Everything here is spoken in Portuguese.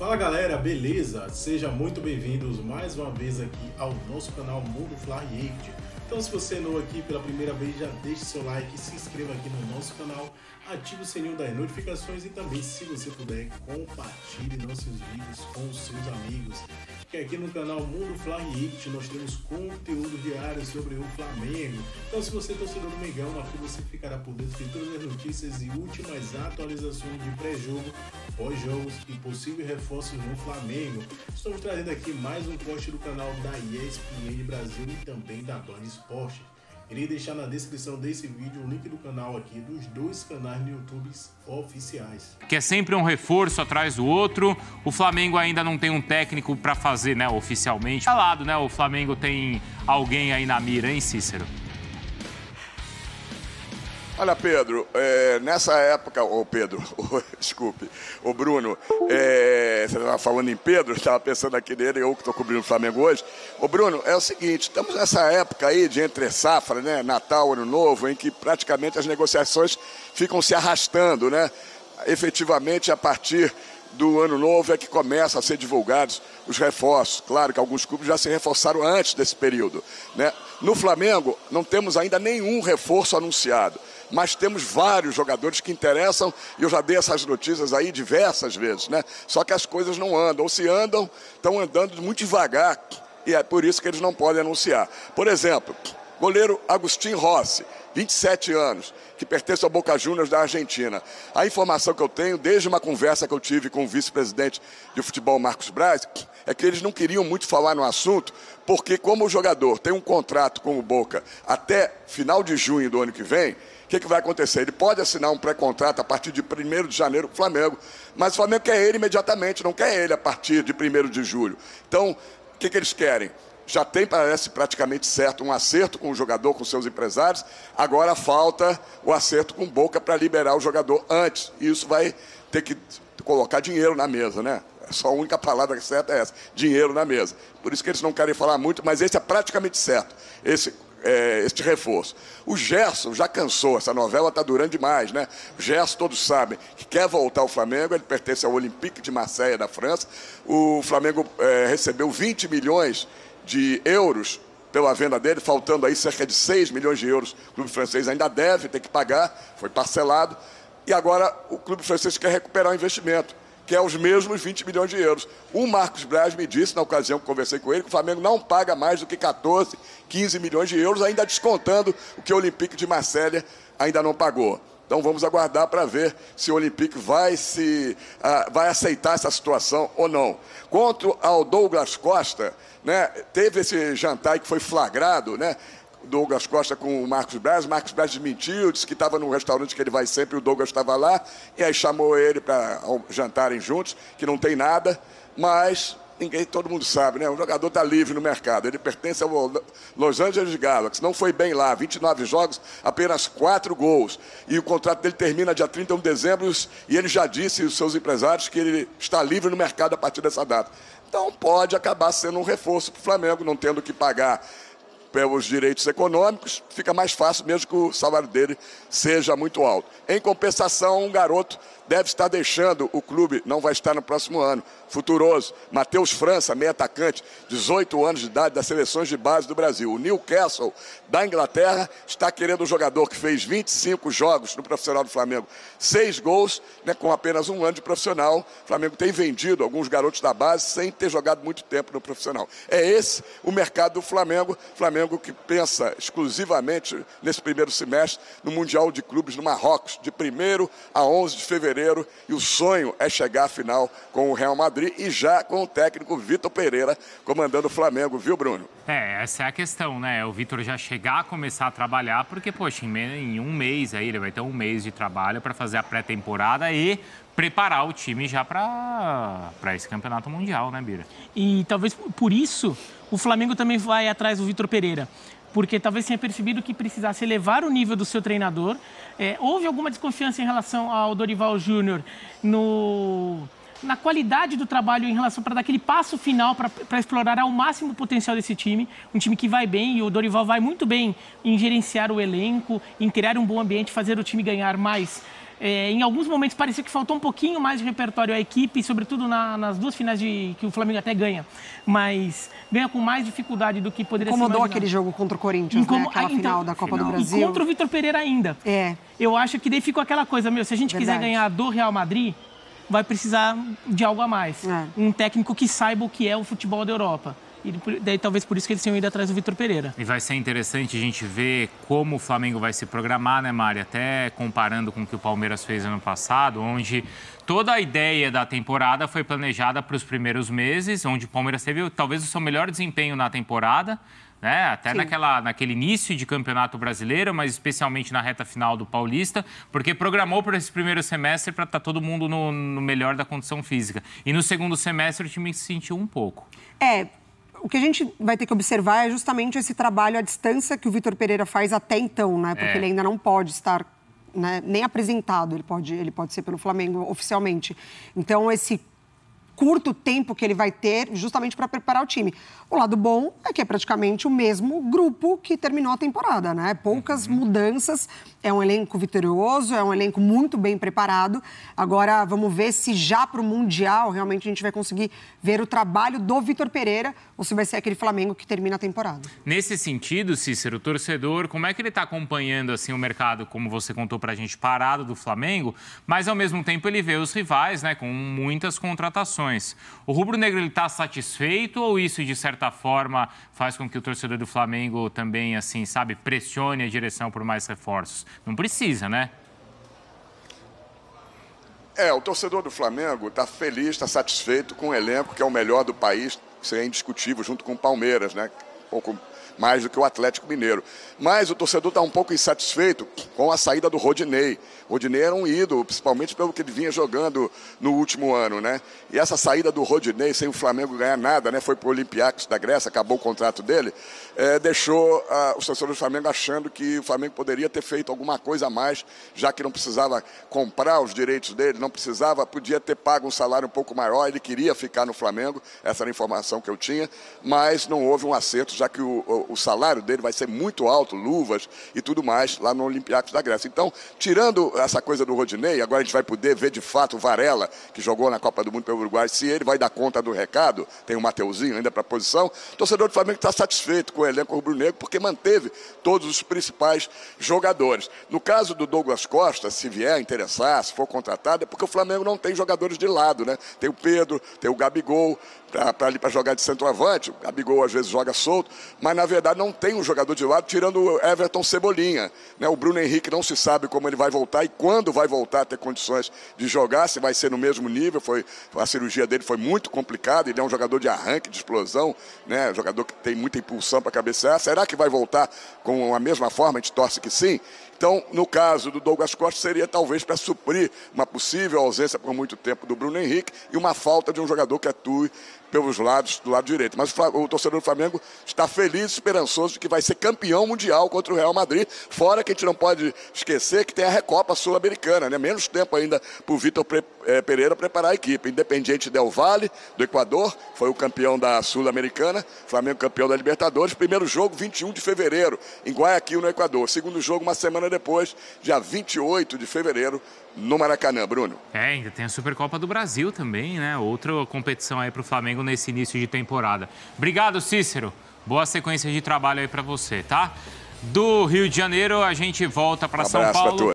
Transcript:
Fala galera, beleza? Sejam muito bem-vindos mais uma vez aqui ao nosso canal Mundo Fly React. Então se você é novo aqui pela primeira vez, já deixe seu like, se inscreva aqui no nosso canal, ative o sininho das notificações e também, se você puder, compartilhe nossos vídeos com os seus amigos. Que aqui no canal Mundo Fly React nós temos conteúdo diário sobre o Flamengo. Então se você é torcedor do Mengão, aqui você ficará por dentro de todas as notícias e últimas atualizações de pré-jogo, pós-jogos e possíveis reforços no Flamengo. Estamos trazendo aqui mais um post do canal da ESPN Brasil e também da Band Esporte. Irei deixar na descrição desse vídeo o link do canal aqui dos dois canais no YouTube oficiais. Que é sempre um reforço atrás do outro. O Flamengo ainda não tem um técnico para fazer, né, oficialmente. Falado, né? O Flamengo tem alguém aí na mira, hein, Cícero? Olha, Pedro, nessa época, desculpe, Bruno, você estava falando em Pedro, eu estava pensando aqui nele, eu que estou cobrindo o Flamengo hoje. Bruno, é o seguinte, estamos nessa época aí de entre safra, né, Natal, Ano Novo, em que praticamente as negociações ficam se arrastando, né? Efetivamente, a partir do Ano Novo é que começam a ser divulgados os reforços. Claro que alguns clubes já se reforçaram antes desse período, né? No Flamengo, não temos ainda nenhum reforço anunciado, mas temos vários jogadores que interessam, e eu já dei essas notícias aí diversas vezes, né? Só que as coisas não andam, ou se andam, estão andando muito devagar, e é por isso que eles não podem anunciar. Por exemplo, goleiro Agustín Rossi, 27 anos, que pertence ao Boca Juniors da Argentina. A informação que eu tenho, desde uma conversa que eu tive com o vice-presidente de futebol, Marcos Braz, é que eles não queriam muito falar no assunto, porque como o jogador tem um contrato com o Boca até final de junho do ano que vem, o que vai acontecer? Ele pode assinar um pré-contrato a partir de 1º de janeiro com o Flamengo, mas o Flamengo quer ele imediatamente, não quer ele a partir de 1º de julho. Então, o que eles querem? Já tem, parece praticamente certo, um acerto com o jogador, com seus empresários. Agora falta o acerto com o Boca para liberar o jogador antes. E isso vai ter que colocar dinheiro na mesa, né? Só a única palavra certa é essa, dinheiro na mesa. Por isso que eles não querem falar muito, mas esse é praticamente certo, este reforço. O Gerson já cansou, essa novela está durando demais, né? O Gerson, todos sabem, que quer voltar ao Flamengo, ele pertence ao Olympique de Marseille, da França. O Flamengo recebeu 20 milhões de euros pela venda dele, faltando aí cerca de 6 milhões de euros. O clube francês ainda deve ter que pagar, foi parcelado, e agora o clube francês quer recuperar o investimento, que é os mesmos 20 milhões de euros. O Marcos Braz me disse, na ocasião que conversei com ele, que o Flamengo não paga mais do que 14, 15 milhões de euros, ainda descontando o que o Olympique de Marselha ainda não pagou. Então vamos aguardar para ver se o Olympique vai aceitar essa situação ou não. Quanto ao Douglas Costa, né, teve esse jantar que foi flagrado, né? Douglas Costa com o Marcos Braz desmentiu, disse que estava num restaurante que ele vai sempre, o Douglas estava lá, e aí chamou ele para jantarem juntos, que não tem nada, mas todo mundo sabe, né? O jogador está livre no mercado, ele pertence ao Los Angeles Galaxy, não foi bem lá, 29 jogos, apenas 4 gols, e o contrato dele termina dia 31 de dezembro, e ele já disse aos seus empresários que ele está livre no mercado a partir dessa data. Então pode acabar sendo um reforço para o Flamengo, não tendo que pagar pelos direitos econômicos, fica mais fácil mesmo que o salário dele seja muito alto. Em compensação, um garoto deve estar deixando o clube, não vai estar no próximo ano, Futuroso, Matheus França, meio atacante, 18 anos de idade, das seleções de base do Brasil. O Newcastle, da Inglaterra, está querendo um jogador que fez 25 jogos no profissional do Flamengo, 6 gols, né, com apenas um ano de profissional. O Flamengo tem vendido alguns garotos da base sem ter jogado muito tempo no profissional. É esse o mercado do Flamengo, Flamengo que pensa exclusivamente nesse primeiro semestre no Mundial de Clubes no Marrocos, de 1º a 11 de fevereiro, e o sonho é chegar à final com o Real Madrid e já com o técnico Vitor Pereira comandando o Flamengo, viu, Bruno? Essa é a questão, né? O Vitor já chegar a começar a trabalhar, porque, poxa, em um mês aí, ele vai ter um mês de trabalho para fazer a pré-temporada e preparar o time já para esse campeonato mundial, né, Bira? E talvez por isso o Flamengo também vai atrás do Vitor Pereira, porque talvez tenha percebido que precisasse elevar o nível do seu treinador. Houve alguma desconfiança em relação ao Dorival Júnior na qualidade do trabalho em relação para dar aquele passo final para explorar ao máximo o potencial desse time. Um time que vai bem, e o Dorival vai muito bem em gerenciar o elenco, em criar um bom ambiente, fazer o time ganhar mais Em alguns momentos parecia que faltou um pouquinho mais de repertório à equipe, sobretudo nas duas finais que o Flamengo até ganha, mas ganha com mais dificuldade do que poderia ser imaginado. Incomodou aquele jogo contra o Corinthians, né? Aquela final da Copa do Brasil. E contra o Vitor Pereira ainda. Eu acho que daí ficou aquela coisa, se a gente quiser ganhar do Real Madrid, vai precisar de algo a mais. Um técnico que saiba o que é o futebol da Europa. E daí talvez por isso que eles tenham ido atrás do Vitor Pereira. E vai ser interessante a gente ver como o Flamengo vai se programar, né, Mari? Até comparando com o que o Palmeiras fez ano passado, onde toda a ideia da temporada foi planejada para os primeiros meses, onde o Palmeiras teve talvez o seu melhor desempenho na temporada, né? Até naquele início de campeonato brasileiro, mas especialmente na reta final do Paulista, porque programou para esse primeiro semestre para estar todo mundo no melhor da condição física. E no segundo semestre o time se sentiu um pouco. O que a gente vai ter que observar é justamente esse trabalho à distância que o Vitor Pereira faz até então, né? Porque ele ainda não pode estar, né, nem apresentado, ele pode ser pelo Flamengo oficialmente. Então, esse curto tempo que ele vai ter justamente para preparar o time. O lado bom é que é praticamente o mesmo grupo que terminou a temporada, né? Poucas mudanças, é um elenco vitorioso, é um elenco muito bem preparado. Agora, vamos ver se já para o Mundial realmente a gente vai conseguir ver o trabalho do Vitor Pereira ou se vai ser aquele Flamengo que termina a temporada. Nesse sentido, Cícero, o torcedor, como é que ele está acompanhando assim, o mercado, como você contou para a gente, parado do Flamengo, mas ao mesmo tempo ele vê os rivais, né, com muitas contratações. O rubro-negro está satisfeito ou isso, de certa forma, faz com que o torcedor do Flamengo também, assim, sabe, pressione a direção por mais reforços? Não precisa, né? O torcedor do Flamengo está feliz, está satisfeito com o elenco, que é o melhor do país, isso é indiscutível, junto com o Palmeiras, né? Um pouco mais do que o Atlético Mineiro. Mas o torcedor está um pouco insatisfeito com a saída do Rodinei. O Rodinei era um ídolo, principalmente pelo que ele vinha jogando no último ano, né? E essa saída do Rodinei, sem o Flamengo ganhar nada, né? Foi para o Olympiacos da Grécia, acabou o contrato dele, deixou os torcedores do Flamengo achando que o Flamengo poderia ter feito alguma coisa a mais, já que não precisava comprar os direitos dele, não precisava, podia ter pago um salário um pouco maior, ele queria ficar no Flamengo, essa era a informação que eu tinha, mas não houve um acerto, já que o salário dele vai ser muito alto, luvas e tudo mais, lá no Olympiacos da Grécia. Então, tirando essa coisa do Rodinei, agora a gente vai poder ver de fato o Varela, que jogou na Copa do Mundo pelo Uruguai, se ele vai dar conta do recado, tem o Mateuzinho ainda para a posição, o torcedor do Flamengo está satisfeito com o elenco rubro-negro, porque manteve todos os principais jogadores. No caso do Douglas Costa, se vier a interessar, se for contratado, é porque o Flamengo não tem jogadores de lado, né? Tem o Pedro, tem o Gabigol, para jogar de centroavante, o Gabigol às vezes joga solto, mas na verdade não tem um jogador de lado, tirando o Everton Cebolinha, né? O Bruno Henrique não se sabe como ele vai voltar e quando vai voltar a ter condições de jogar, se vai ser no mesmo nível, a cirurgia dele foi muito complicada, ele é um jogador de arranque, de explosão, né? Um jogador que tem muita impulsão para cabecear, será que vai voltar com a mesma forma? A gente torce que sim. Então, no caso do Douglas Costa, seria talvez para suprir uma possível ausência por muito tempo do Bruno Henrique e uma falta de um jogador que atue pelos lados, do lado direito. Mas o torcedor do Flamengo está feliz, esperançoso de que vai ser campeão mundial contra o Real Madrid, fora que a gente não pode esquecer que tem a Recopa Sul-Americana, né? Menos tempo ainda para o Vitor Pereira preparar a equipe. Independiente Del Valle, do Equador, foi o campeão da Sul-Americana, Flamengo campeão da Libertadores. Primeiro jogo, 21 de fevereiro, em Guayaquil, no Equador. Segundo jogo, uma semana depois, dia 28 de fevereiro, no Maracanã, Bruno. Ainda tem a Supercopa do Brasil também, né? Outra competição aí para o Flamengo nesse início de temporada. Obrigado, Cícero. Boa sequência de trabalho aí para você, tá? Do Rio de Janeiro, a gente volta para São Paulo.